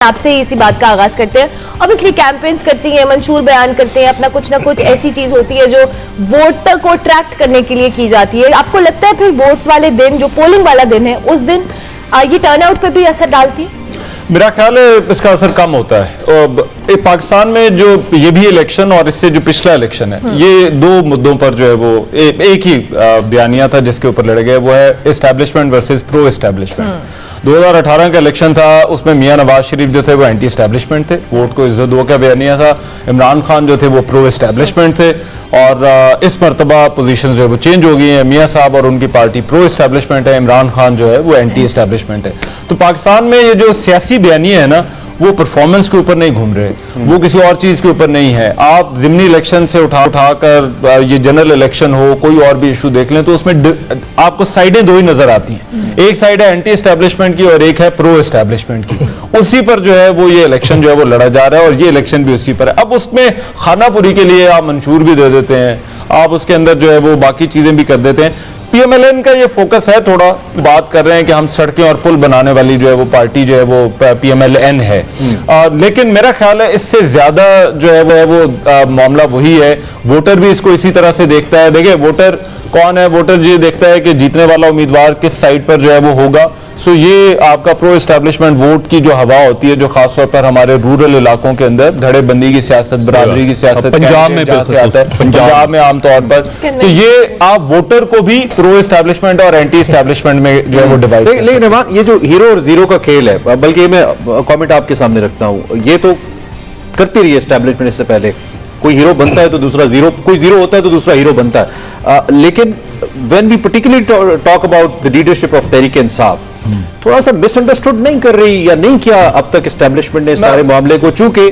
آپ سے اسی بات کا آغاز کرتے ہیں. obviously کیمپینز کرتی ہیں, منشور بیان کرتے ہیں, اپنا کچھ نہ کچھ ایسی چیز ہوتی ہے جو ووٹر کو اٹریکٹ کرنے کے لیے کی جاتی ہے. آپ کو لگتا ہے پھر ووٹ والے دن, جو پولنگ والا دن ہے, اس دن یہ ٹرن آؤٹ پہ بھی اثر ڈالتی ہے؟ میرا خیال ہے اس کا اثر کم ہوتا ہے. پاکستان میں جو یہ بھی الیکشن اور اس سے جو پچھلا الیکشن ہے, یہ دو مدوں پر جو ہے وہ ایک ہی بیانیہ تھا جس کے اوپر لڑے گئے, وہ ہے اسٹیبلشمنٹ ورسز پرو اسٹیبلشمنٹ. 2018 کا الیکشن تھا, اس میں میاں نواز شریف جو تھے وہ اینٹی اسٹیبلشمنٹ تھے, ووٹ کو عزت دو کا بیانیہ تھا. عمران خان جو تھے وہ پرو اسٹیبلشمنٹ تھے, اور اس مرتبہ پوزیشن جو ہے وہ چینج ہو گئی ہیں. میاں صاحب اور ان کی پارٹی پرو اسٹیبلشمنٹ ہے, عمران خان جو ہے وہ اینٹی اسٹیبلشمنٹ ہے. تو پاکستان میں یہ جو سیاسی بیانیہ ہے نا, وہ پرفارمنس کے اوپر نہیں گھوم رہے, وہ کسی اور چیز کے اوپر نہیں ہے. آپ ضمنی الیکشن سے اٹھا کر یہ جنرل الیکشن ہو, کوئی اور بھی ایشو دیکھ لیں تو اس میں آپ کو سائیڈیں دو ہی نظر آتی ہیں. ایک سائیڈ ہے اینٹی اسٹیبلشمنٹ کی اور ایک ہے پرو اسٹیبلشمنٹ کی. اسی پر جو ہے وہ یہ الیکشن جو ہے وہ لڑا جا رہا ہے, اور یہ الیکشن بھی اسی پر ہے. اب اس میں خانہ پوری کے لیے آپ منشور بھی دے دیتے ہیں, آپ اس کے اندر جو ہے وہ باقی چیزیں بھی کر دیتے ہیں. پی ایم ایل این کا یہ فوکس ہے, تھوڑا بات کر رہے ہیں کہ ہم سڑکیں اور پل بنانے والی جو ہے وہ پارٹی جو ہے وہ پی ایم ایل این ہے, لیکن میرا خیال ہے اس سے زیادہ جو ہے وہ معاملہ وہی ہے. ووٹر بھی اس کو اسی طرح سے دیکھتا ہے. دیکھیں ووٹر کون ہے, ووٹر یہ دیکھتا ہے کہ جیتنے والا امیدوار کس سائڈ پر جو ہے وہ ہوگا. سو یہ آپ کا پرو اسٹیبلشمنٹ ووٹ کی جو ہوا ہوتی ہے, جو خاص طور پر ہمارے رورل علاقوں کے اندر دھڑے بندی کی سیاست, برادری کی سیاست پنجاب میں جہاں سے آتا ہے, پنجاب میں عام طور پر, تو یہ آپ ووٹر کو بھی پرو اسٹیبلشمنٹ اور اینٹی اسٹیبلشمنٹ میں جو ہے وہ ڈیوائڈ. لیکن رحمان, یہ جو ہیرو اور زیرو کا کھیل ہے, بلکہ میں کامنٹ آپ کے سامنے رکھتا ہوں, یہ تو کرتی رہی ہے اسٹیبلشمنٹ اس سے پہلے. کوئی ہیرو بنتا ہے تو دوسرا زیرو, کوئی زیرو ہوتا ہے تو دوسرا ہیرو بنتا ہے. لیکن when we particularly talk about the leadership of Tehreek Insaf, تھوڑا سا مس انڈرسٹوڈ نہیں کر رہی یا نہیں کیا اب تک اسٹیبلشمنٹ نے سارے معاملے کو, چونکہ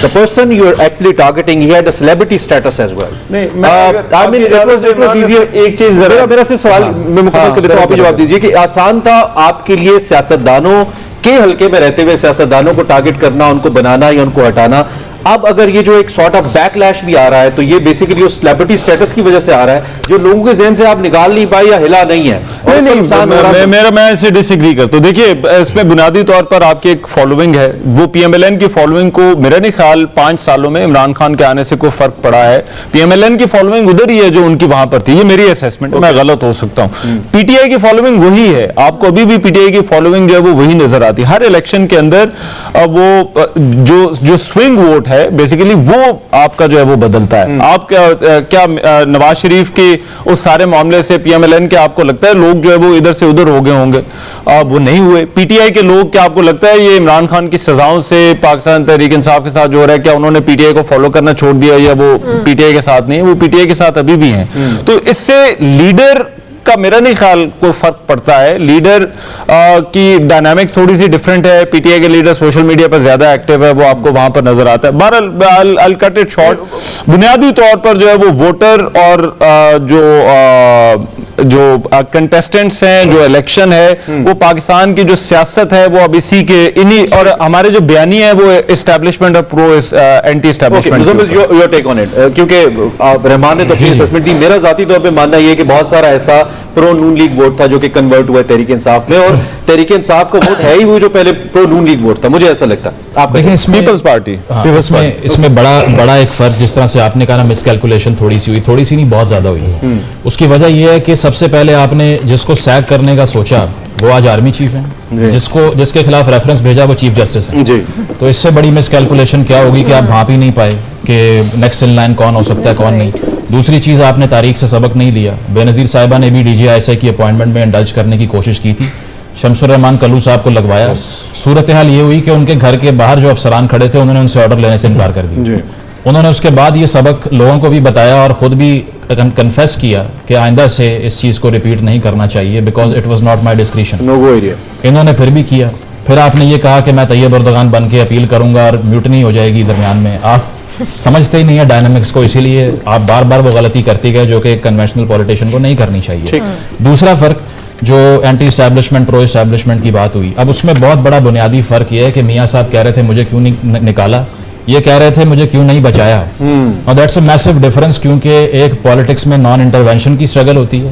the person you are actually targeting, he had a celebrity status as well. I mean it was easier. ایک چیز میرا صرف سوال میں مکمل کر دیتا ہوں, آپ ہی جواب دیجئے کہ آسان تھا آپ کے لیے سیاستدانوں کے حلقے میں رہتے ہوئے سیاستدانوں کو ٹارگٹ کرنا, ان کو بنانا یا ان کو ہٹانا. اب اگر یہ جو ایک سارٹ آف بیک لیش بھی آ رہا ہے, تو یہ بیسیکلی اس سیلیبریٹی سٹیٹس کی وجہ سے آ رہا ہے جو لوگوں کے ذہن سے آپ نکال نہیں پائے یا ہلا نہیں ہے. میں اسے ڈس ایگری کرتا ہوں. دیکھیے اس میں بنیادی طور پر آپ کی ایک فالوئنگ ہے, وہ پی ایم ایل این کی فالوئنگ کو میرا نہیں خیال 5 سالوں میں عمران خان کے آنے سے کوئی فرق پڑا ہے. پی ایم ایل این کی فالوئنگ ادھر ہی ہے جو ان کی وہاں پر تھی. یہ میری اسیسمنٹ, میں غلط ہو سکتا ہوں. پی ٹی آئی کی فالوئنگ وہی ہے, آپ کو ابھی بھی پی ٹی آئی کی فالوئنگ جو ہے وہ وہی نظر آتی ہے. ہر الیکشن کے اندر وہ جو سوئنگ ووٹ ہے بیسیکلی وہ آپ کا جو ہے وہ بدلتا ہے. آپ کیا نواز شریف کے اس سارے معاملے سے پی ایم ایل این کے آپ کو لگتا ہے لوگ جو ہے وہ ادھر سے ادھر ہو گئے ہوں گے؟ وہ نہیں ہوئے. پی ٹی آئی کے لوگ کیا آپ کو لگتا ہے یہ عمران خان کی سزاؤں سے پاکستان تحریک انصاف کے ساتھ جو ہو رہا ہے, کیا انہوں نے پی ٹی آئی کو فالو کرنا چھوڑ دیا یا وہ پی ٹی آئی کے ساتھ نہیں؟ وہ پی ٹی آئی کے ساتھ ابھی بھی ہیں. تو اس سے لیڈر کا میرا نہیں خیال کوئی فرق پڑتا ہے. لیڈر کی ڈائنامکس تھوڑی سی ڈیفرنٹ ہے. پی ٹی آئی کے لیڈر سوشل میڈیا پر زیادہ ایکٹیو ہے, وہ آپ کو وہاں پر نظر آتا ہے. بہرحال I'll cut it short, بنیادی طور پر جو ہے وہ ووٹر اور جو کنٹیسٹنٹس ہیں, جو الیکشن ہے, وہ پاکستان کی جو سیاست ہے وہ اب اسی کے انہی, اور ہمارے جو بیانی ہے وہ اسٹیبلشمنٹ اور pro anti establishment. Your take on it, کیونکہ رحمان نے تو اپنی اسسمنٹ دی. میرا ذاتی طور پہ ماننا یہ ہے کہ بہت سارا ایسا پرو نون لیگ ووٹ تھا جو کہ کنورٹ ہوا ہے تحریک انصاف میں, اور تحریک انصاف کا ووٹ ہے ہی وہ جو پہلے پرو نون لیگ ووٹ تھا. مجھے ایسا لگتا ہے. آپ دیکھیں پیپلز پارٹی, اس میں بڑا ایک فرق, جس طرح سے آپ نے کہا مس کیلکولیشن تھوڑی سی ہوئی, تھوڑی سی نہیں بہت زیادہ ہوئی ہے. اس کی وجہ یہ ہے کہ سب سے پہلے آپ نے جس کو سیک کرنے کا سوچا وہ آج آرمی چیف ہیں, جس کے خلاف ریفرنس بھیجا وہ چیف جسٹس ہیں. تو اس سے بڑی مس کیلکولیشن کیا ہوگی کہ آپ بھانپ ہی نہیں پائے کہ نیکسٹ ان لائن کون ہو سکتا ہے کون نہیں. دوسری چیز, آپ نے تاریخ سے سبق نہیں لیا. بے نظیر صاحبہ نے بھی D G I S I کی اپوائنٹمنٹ میں انڈلج کرنے کی کوشش کی تھی, شمس الرحمان کلو صاحب کو لگوایا. صورتحال یہ ہوئی کہ ان کے گھر کے باہر جو افسران کھڑے تھے انہوں نے ان سے آرڈر لینے سے انکار کر دیا. انہوں نے اس کے بعد یہ سبق لوگوں کو بھی بتایا اور خود بھی کنفیس کیا کہ آئندہ سے اس چیز کو ریپیٹ نہیں کرنا چاہیے, because it was not my discretion. انہوں نے پھر بھی کیا. پھر آپ نے یہ کہا کہ میں طیب اردگان بن کے اپیل کروں گا اور میوٹنی ہو جائے گی درمیان میں. آپ سمجھتے ہی نہیں ہے ڈائنامکس کو, اسی لیے آپ بار بار وہ غلطی کرتی گئے جو کہ کنونشنل پولیٹیشین کو نہیں کرنی چاہیے. دوسرا فرق جو اینٹی اسٹیبلشمنٹ پرو اسٹیبلشمنٹ کی بات ہوئی, اب اس میں بہت بڑا بنیادی فرق یہ ہے کہ میاں صاحب کہہ رہے تھے مجھے کیوں نہیں نکالا, یہ کہہ رہے تھے مجھے کیوں نہیں بچایا. اور دیٹس اے میسو ڈفرنس, کیونکہ ایک پالیٹکس میں نان انٹروینشن کی اسٹرگل ہوتی ہے,